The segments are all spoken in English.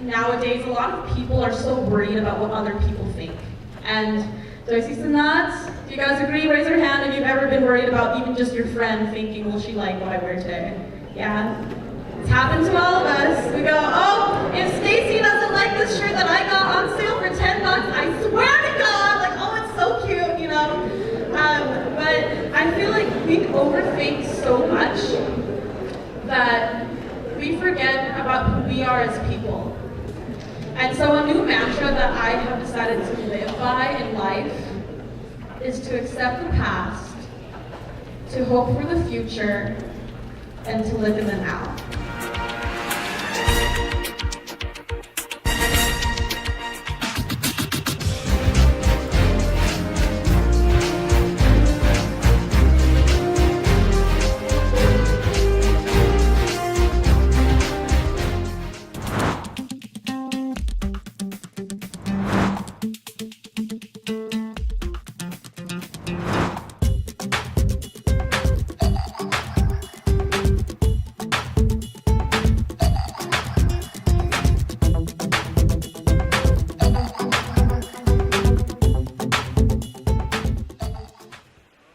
nowadays a lot of people are so worried about what other people think. And do I see some nods? Do you guys agree? Raise your hand if you've ever been worried about even just your friend thinking, will she like what I wear today? Yeah? It's happened to all of us. We go, oh, if Stacy doesn't like this shirt that I got on sale for $10, I swear to God, like, oh, it's so cute, you know? But I feel like we overthink so much that we forget about who we are as people. And so a new mantra that I have decided to live by in life is to accept the past, to hope for the future, and to live in the now.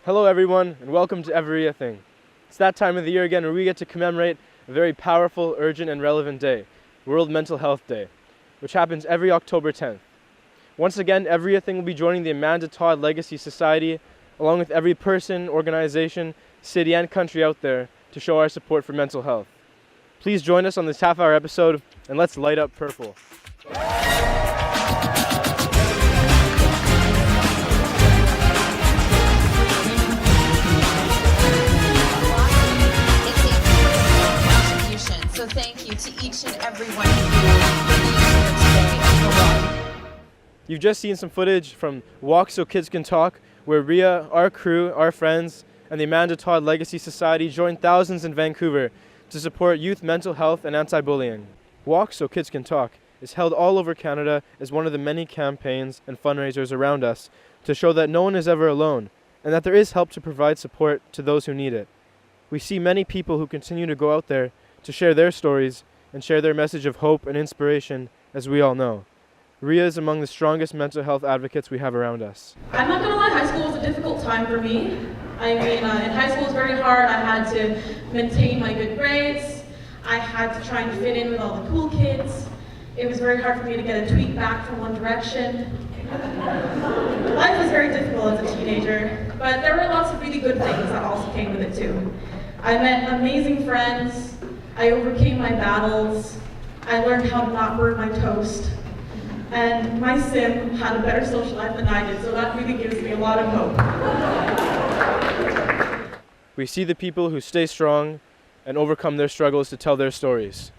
Hello everyone, and welcome to eveRIAthing. It's that time of the year again where we get to commemorate a very powerful, urgent, and relevant day, World Mental Health Day, which happens every October 10th. Once again, eveRIAthing will be joining the Amanda Todd Legacy Society, along with every person, organization, city, and country out there to show our support for mental health. Please join us on this half-hour episode, and let's light up purple. So thank you to each and every one of you for being here today. You've just seen some footage from Walk So Kids Can Talk, where Ria, our crew, our friends, and the Amanda Todd Legacy Society joined thousands in Vancouver to support youth mental health and anti-bullying. Walk So Kids Can Talk is held all over Canada as one of the many campaigns and fundraisers around us to show that no one is ever alone and that there is help to provide support to those who need it. We see many people who continue to go out there to share their stories and share their message of hope and inspiration, as we all know. Ria is among the strongest mental health advocates we have around us. I'm not gonna lie, high school was a difficult time for me. I mean, in high school it was very hard. I had to maintain my good grades. I had to try and fit in with all the cool kids. It was very hard for me to get a tweet back from One Direction. Life was very difficult as a teenager, but there were lots of really good things that also came with it too. I met amazing friends. I overcame my battles. I learned how to not burn my toast. And my sim had a better social life than I did, so that really gives me a lot of hope. We see the people who stay strong and overcome their struggles to tell their stories.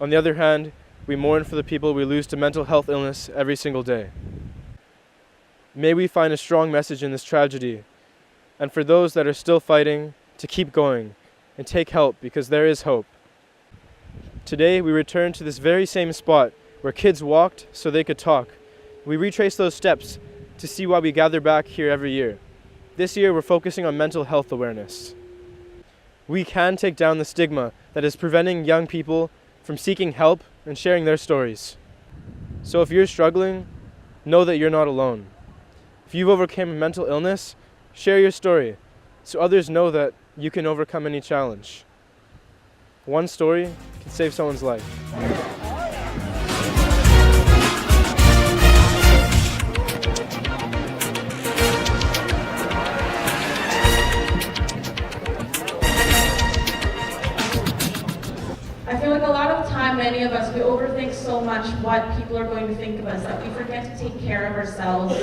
On the other hand, we mourn for the people we lose to mental health illness every single day. May we find a strong message in this tragedy, and for those that are still fighting, to keep going and take help, because there is hope. Today, we return to this very same spot where kids walked so they could talk. We retrace those steps to see why we gather back here every year. This year, we're focusing on mental health awareness. We can take down the stigma that is preventing young people from seeking help and sharing their stories. So if you're struggling, know that you're not alone. If you've overcome a mental illness, share your story so others know that you can overcome any challenge. One story can save someone's life. I feel like a lot of time, many of us, we overthink so much what people are going to think of us that we forget to take care of ourselves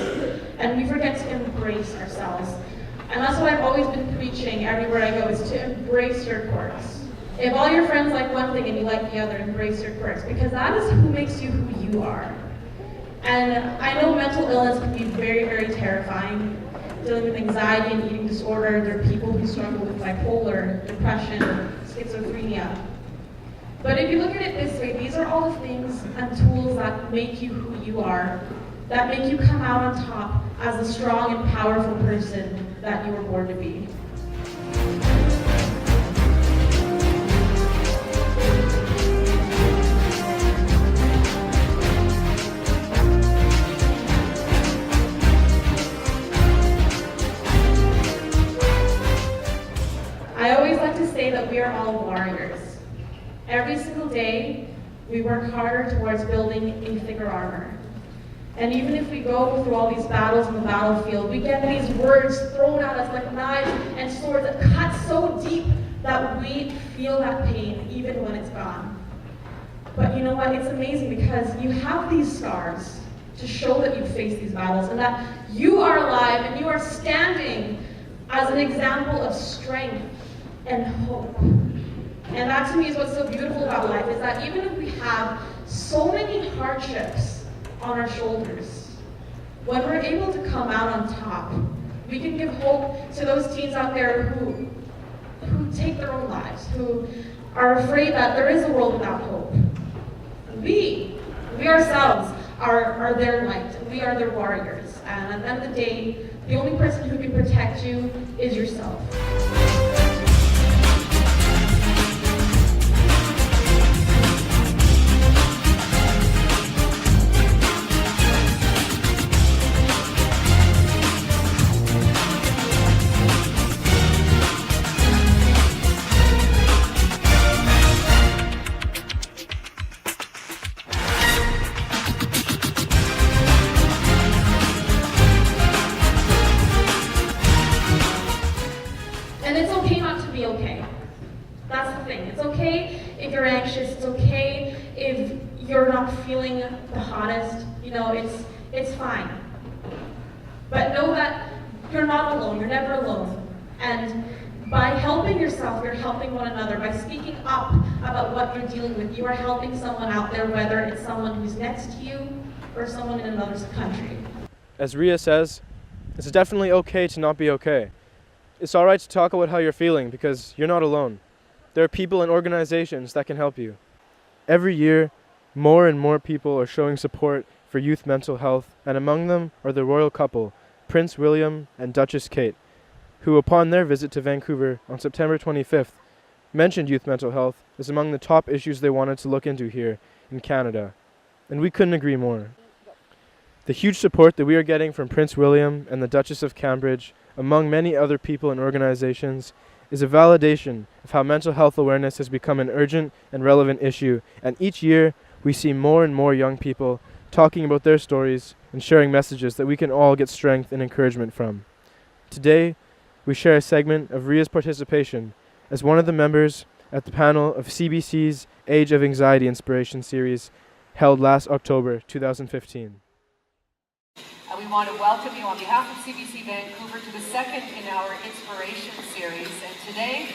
and we forget to embrace ourselves. And that's what I've always been preaching everywhere I go, is to embrace your quirks. If all your friends like one thing and you like the other, embrace your quirks, because that is who makes you who you are. And I know mental illness can be very, very terrifying. Dealing with anxiety and eating disorder, there are people who struggle with bipolar, depression, schizophrenia. But if you look at it this way, these are all the things and tools that make you who you are, that make you come out on top as a strong and powerful person that you were born to be. We work harder towards building a thicker armor. And even if we go through all these battles in the battlefield, we get these words thrown at us like knives and swords that cut so deep that we feel that pain even when it's gone. But you know what? It's amazing because you have these scars to show that you face these battles and that you are alive and you are standing as an example of strength and hope. And that to me is what's so beautiful about life, is that even if we have so many hardships on our shoulders, when we're able to come out on top, we can give hope to those teens out there who take their own lives, who are afraid that there is a world without hope. We ourselves are their light. We are their warriors. And at the end of the day, the only person who can protect you is yourself. And it's okay not to be okay. That's the thing. It's okay if you're anxious. It's okay if you're not feeling the hottest. You know, it's fine. But know that you're not alone. You're never alone. And by helping yourself, you're helping one another. By speaking up about what you're dealing with, you are helping someone out there, whether it's someone who's next to you or someone in another country. As Ria says, it's definitely okay to not be okay. It's alright to talk about how you're feeling because you're not alone. There are people and organizations that can help you. Every year, more and more people are showing support for youth mental health, and among them are the royal couple, Prince William and Duchess Kate, who upon their visit to Vancouver on September 25th, mentioned youth mental health as among the top issues they wanted to look into here in Canada. And we couldn't agree more. The huge support that we are getting from Prince William and the Duchess of Cambridge, among many other people and organizations, is a validation of how mental health awareness has become an urgent and relevant issue, and each year we see more and more young people talking about their stories and sharing messages that we can all get strength and encouragement from. Today, we share a segment of Ria's participation as one of the members at the panel of CBC's Age of Anxiety Inspiration series held last October 2015. We want to welcome you on behalf of CBC Vancouver to the second in our Inspiration series. And today,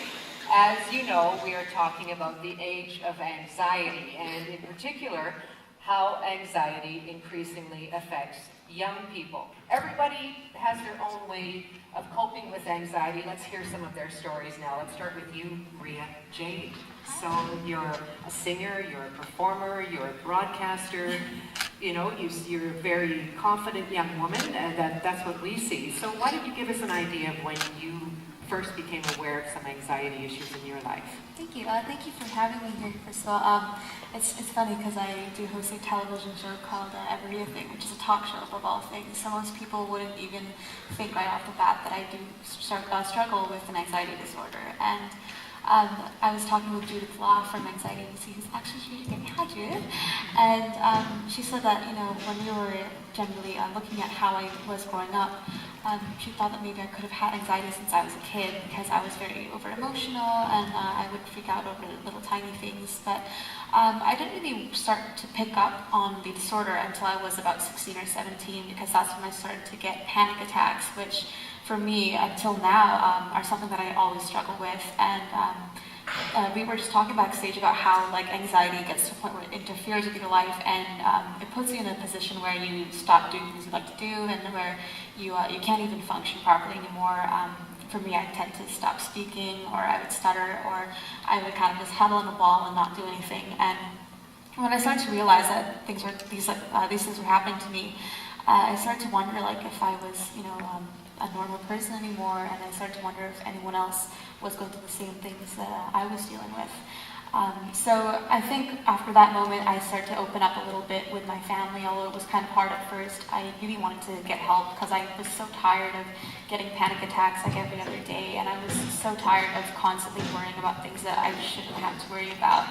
as you know, we are talking about the age of anxiety, and in particular, how anxiety increasingly affects young people. Everybody has their own way of coping with anxiety. Let's hear some of their stories now. Let's start with you, Ria Jade. So you're a singer, you're a performer, you're a broadcaster. You know, you're a very confident young woman, and that's what we see. So why don't you give us an idea of when you first became aware of some anxiety issues in your life? Thank you. Thank you for having me here, first of all. It's funny because I do host a television show called eveRIAthing, which is a talk show above all things. So most people wouldn't even think right off the bat that I do struggle with an anxiety disorder. And I was talking with Judith Law from Anxiety Legacy, who's actually here today. Hi, Judith. And she said that, you know, when we were generally looking at how I was growing up, she thought that maybe I could have had anxiety since I was a kid because I was very over-emotional and I would freak out over little tiny things. But I didn't really start to pick up on the disorder until I was about 16 or 17, because that's when I started to get panic attacks, which for me, until now, are something that I always struggle with. And we were just talking backstage about how like anxiety gets to a point where it interferes with your life, and it puts you in a position where you stop doing things you like to do, and where you can't even function properly anymore. For me, I tend to stop speaking, or I would stutter, or I would kind of just huddle in a ball and not do anything. And when I started to realize that these things were happening to me, I started to wonder like if I was, you know, a normal person anymore, and I started to wonder if anyone else was going through the same things that I was dealing with. So I think after that moment, I started to open up a little bit with my family, although it was kind of hard at first. I really wanted to get help because I was so tired of getting panic attacks like every other day, and I was so tired of constantly worrying about things that I shouldn't have to worry about.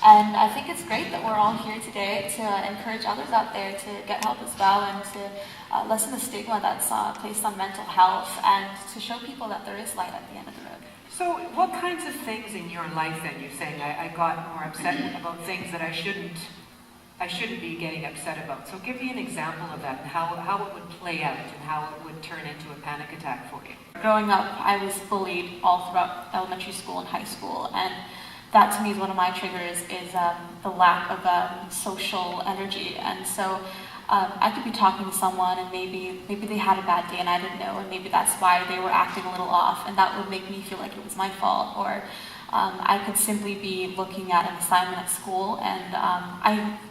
And I think it's great that we're all here today to encourage others out there to get help as well, and to lessen the stigma that's placed on mental health, and to show people that there is light at the end of the road. So what kinds of things in your life then, you're saying, I got more upset about things that I shouldn't be getting upset about. So give me an example of that, and how it would play out and how it would turn into a panic attack for you. Growing up, I was bullied all throughout elementary school and high school, and that to me is one of my triggers, is the lack of social energy. And so I could be talking to someone and maybe they had a bad day and I didn't know, and maybe that's why they were acting a little off, and that would make me feel like it was my fault. Or I could simply be looking at an assignment at school, and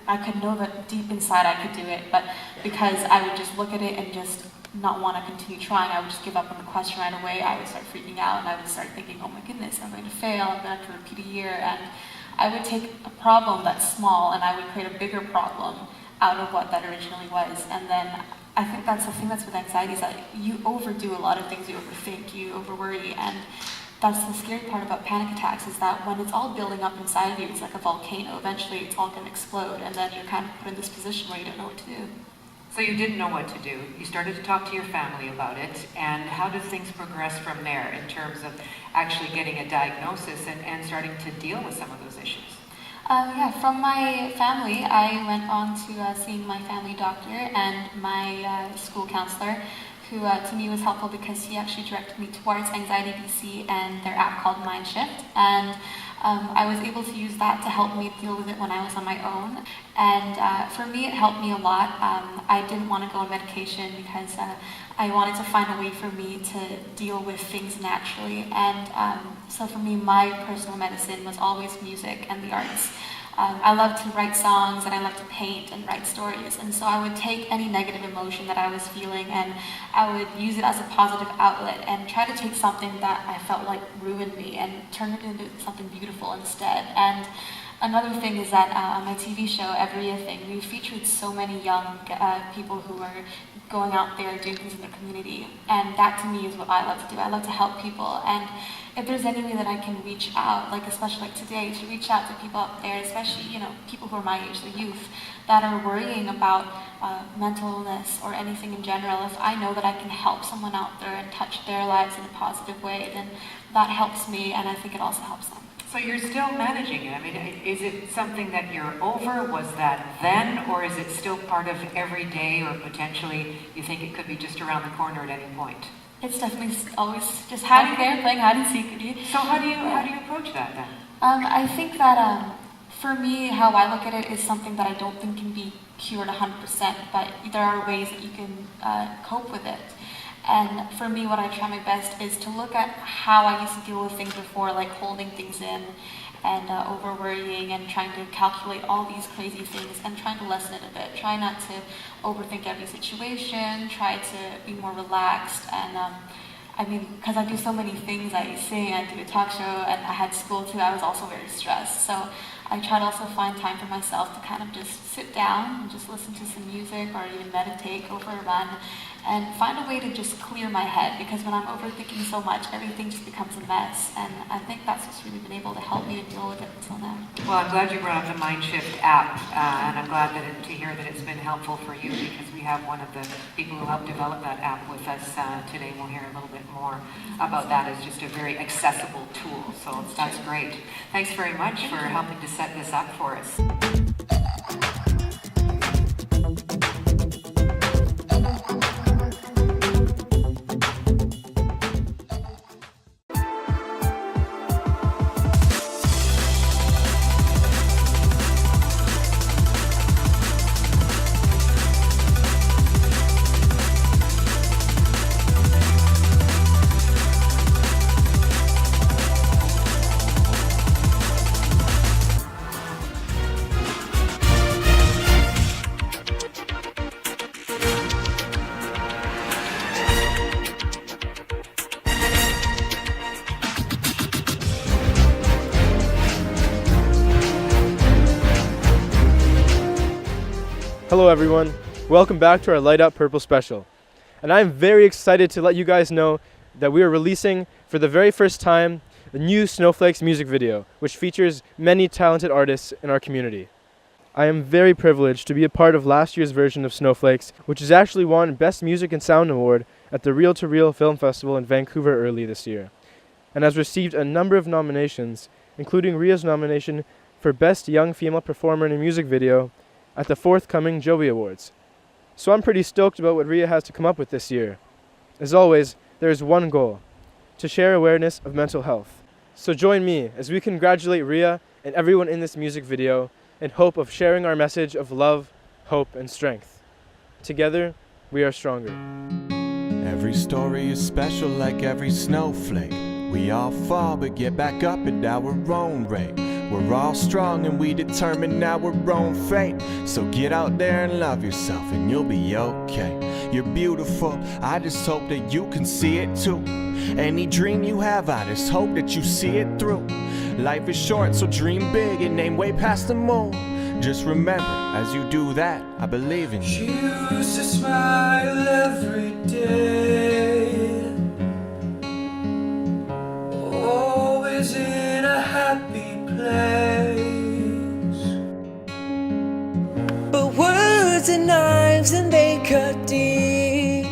I could know that deep inside I could do it, but because I would just look at it and just not want to continue trying, I would just give up on the question right away. I would start freaking out, and I would start thinking, oh my goodness, I'm going to fail, I'm going to have to repeat a year. And I would take a problem that's small and I would create a bigger problem out of what that originally was. And then I think that's the thing that's with anxiety, is that you overdo a lot of things, you overthink, you overworry, and that's the scary part about panic attacks, is that when it's all building up inside of you, it's like a volcano. Eventually it's all going to explode, and then you're kind of put in this position where you don't know what to do. So you didn't know what to do. You started to talk to your family about it, and how did things progress from there in terms of actually getting a diagnosis and starting to deal with some of those issues? Yeah, from my family, I went on to seeing my family doctor and my school counselor, who to me was helpful because he actually directed me towards Anxiety BC and their app called MindShift. And I was able to use that to help me deal with it when I was on my own. And for me, it helped me a lot. I didn't want to go on medication because I wanted to find a way for me to deal with things naturally. And so for me, my personal medicine was always music and the arts. I love to write songs, and I love to paint and write stories. And so I would take any negative emotion that I was feeling, and I would use it as a positive outlet and try to take something that I felt like ruined me and turn it into something beautiful instead. And another thing is that on my TV show, eveRIAthing, we featured so many young people who are going out there doing things in their community. And that to me is what I love to do. I love to help people. And if there's any way that I can reach out, like especially like today, to reach out to people out there, especially, people who are my age, the youth, that are worrying about mental illness or anything in general, if I know that I can help someone out there and touch their lives in a positive way, then that helps me, and I think it also helps them. So you're still managing it. I mean, is it something that you're over? Was that then, or is it still part of every day, or potentially you think it could be just around the corner at any point? It's definitely always just hiding there, playing hide and seek with you. So how do you approach that then? I think that for me, how I look at it is something that I don't think can be cured 100%, but there are ways that you can cope with it. And for me, what I try my best is to look at how I used to deal with things before, like holding things in and over worrying and trying to calculate all these crazy things, and trying to lessen it a bit. Try not to overthink every situation, try to be more relaxed. And because I do so many things, I sing, I do a talk show, and I had school too, I was also very stressed. So I try to also find time for myself to kind of just sit down and just listen to some music, or even meditate, go for a run, and find a way to just clear my head, because when I'm overthinking so much, everything just becomes a mess. And I think that's what's really been able to help me to deal with it until now. Well, I'm glad you brought up the MindShift app, and I'm glad to hear that it's been helpful for you, because we have one of the people who helped develop that app with us today. We'll hear a little bit more about that as just a very accessible tool. So that's great. Thanks very much for helping to set this up for us. Hello everyone, welcome back to our Light Up Purple special. And I'm very excited to let you guys know that we are releasing for the very first time the new Snowflakes music video, which features many talented artists in our community. I am very privileged to be a part of last year's version of Snowflakes, which has actually won Best Music and Sound Award at the Reel to Reel Film Festival in Vancouver early this year, and has received a number of nominations, including Ria's nomination for Best Young Female Performer in a Music Video at the forthcoming Joey Awards. So I'm pretty stoked about what Ria has to come up with this year. As always, there is one goal: to share awareness of mental health. So join me as we congratulate Ria and everyone in this music video in hope of sharing our message of love, hope, and strength. Together, we are stronger. Every story is special like every snowflake. We all fall but get back up at our own rate. We're all strong and we determine our own fate. So get out there and love yourself and you'll be okay. You're beautiful, I just hope that you can see it too. Any dream you have, I just hope that you see it through. Life is short, so dream big and aim way past the moon. Just remember, as you do that, I believe in you. She used to smile every day, always in a happy place. But words are knives and they cut deep,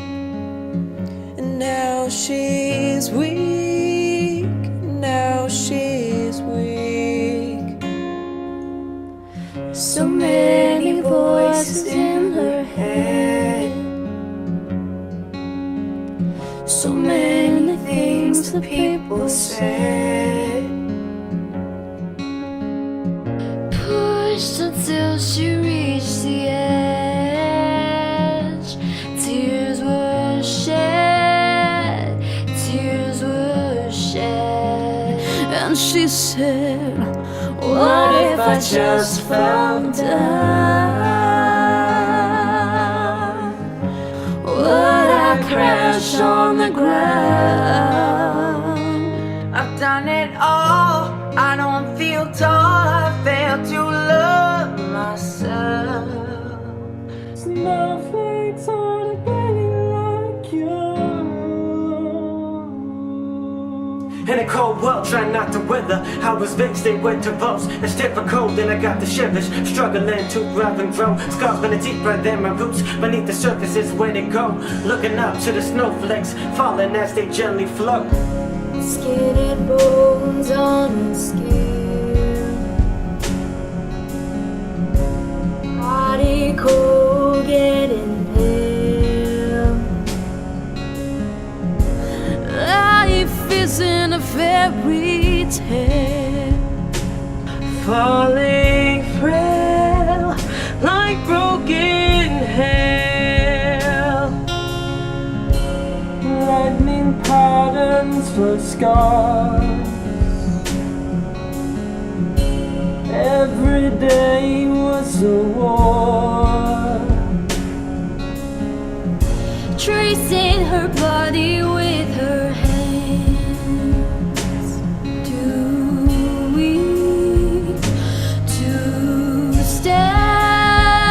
and now she's weak, now she's weak. So many voices in her head, so many things the people said. Pushed until she reached the edge. Tears were shed, tears were shed. And she said, what if I just fell down? Would I crash on the ground? I've done it all, I don't feel tall, I fail to love myself. Snowflakes on a baby like you. In a cold world, trying not to wither. I was vexed in winter votes. It's difficult, then I got the shivers. Struggling to thrive and grow. Scars running deeper than my roots. Beneath the surface is where they go. Looking up to the snowflakes, falling as they gently float. Skin and bones on the skin. Body cold, getting pale. Life isn't a fairy tale. Falling frail like broken hair. Lightning patterns for scars. Every day was a war. Tracing her body with her hands. Too weak to stand.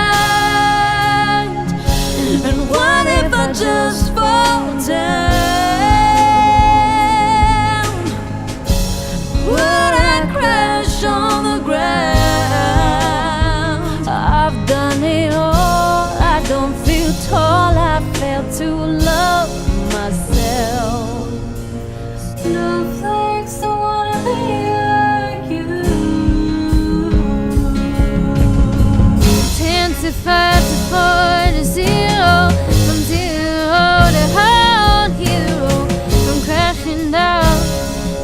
And what if I just fall down? Would I crash on the ground? I've done it all, I don't feel tall, I fail to love myself. Snowflakes don't wanna be like you. 10 to 5 to 4 to 0, from 0 to whole hero, from crashing down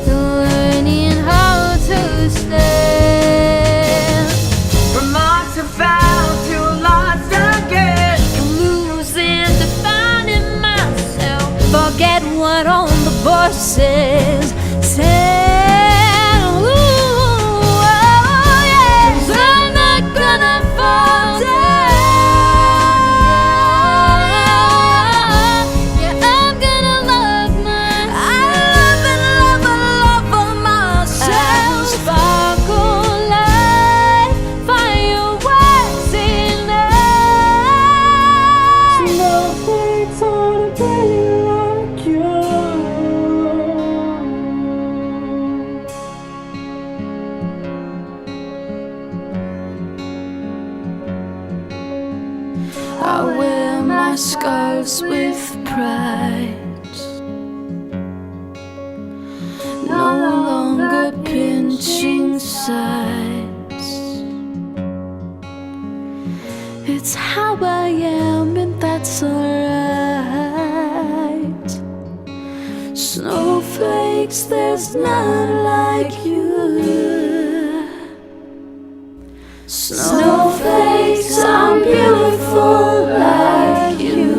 to learning how to stand. From lost to found to lost again, from losing to finding myself. Forget what all the voices said. Ooh, oh, yeah. 'Cause I'm not gonna fall down. I wear my scars with pride. No longer pinching sides. It's how I am, and that's alright. Snowflakes, there's none like you. Snowflakes, I'm beautiful like you.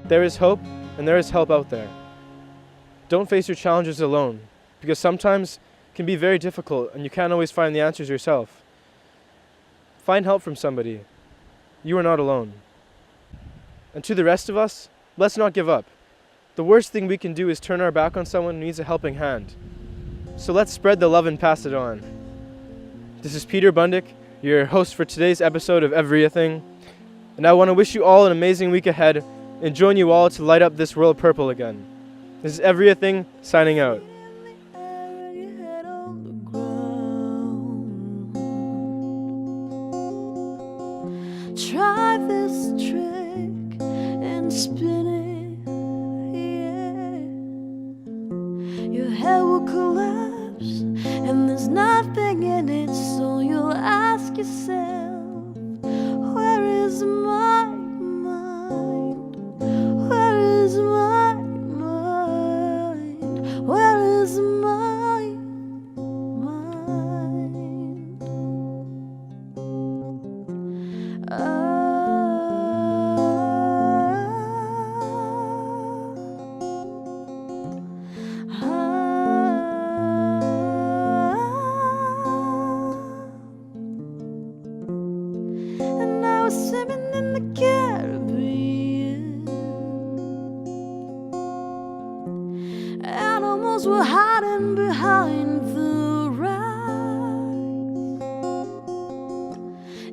There is hope and there is help out there. Don't face your challenges alone, because sometimes it can be very difficult and you can't always find the answers yourself. Find help from somebody. You are not alone. And to the rest of us, let's not give up. The worst thing we can do is turn our back on someone who needs a helping hand. So let's spread the love and pass it on. This is Peter Bundic, your host for today's episode of eveRIAthing, and I want to wish you all an amazing week ahead and join you all to light up this world purple again. This is eveRIAthing signing out. Try this trick and spin it, yeah. Your head will collapse and there's nothing in it, so you'll ask yourself, where is my mind? Where is my mind? Where is my mind? And I was swimming in the Caribbean. Animals were hiding behind the rocks,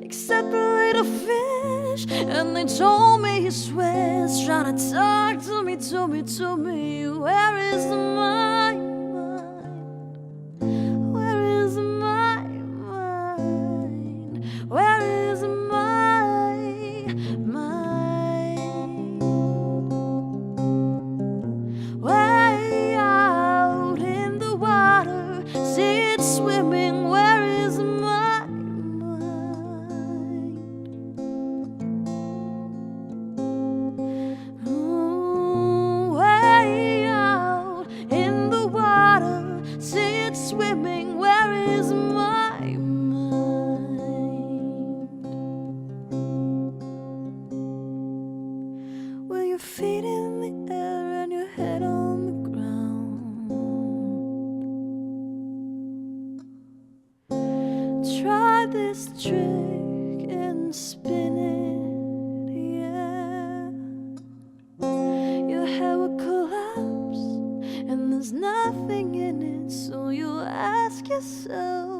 except the little fish, and they told me he swears, trying to talk to me, where is my mind? Where is my mind? Where is my mind? Way out in the water, see it swimming, where is my mind? Way out in the water, see it swimming, where is my mind? With your feet in the air and your head on the ground. Try this trick and spin it, yeah. Your hair will collapse and there's nothing in it, so you'll ask yourself,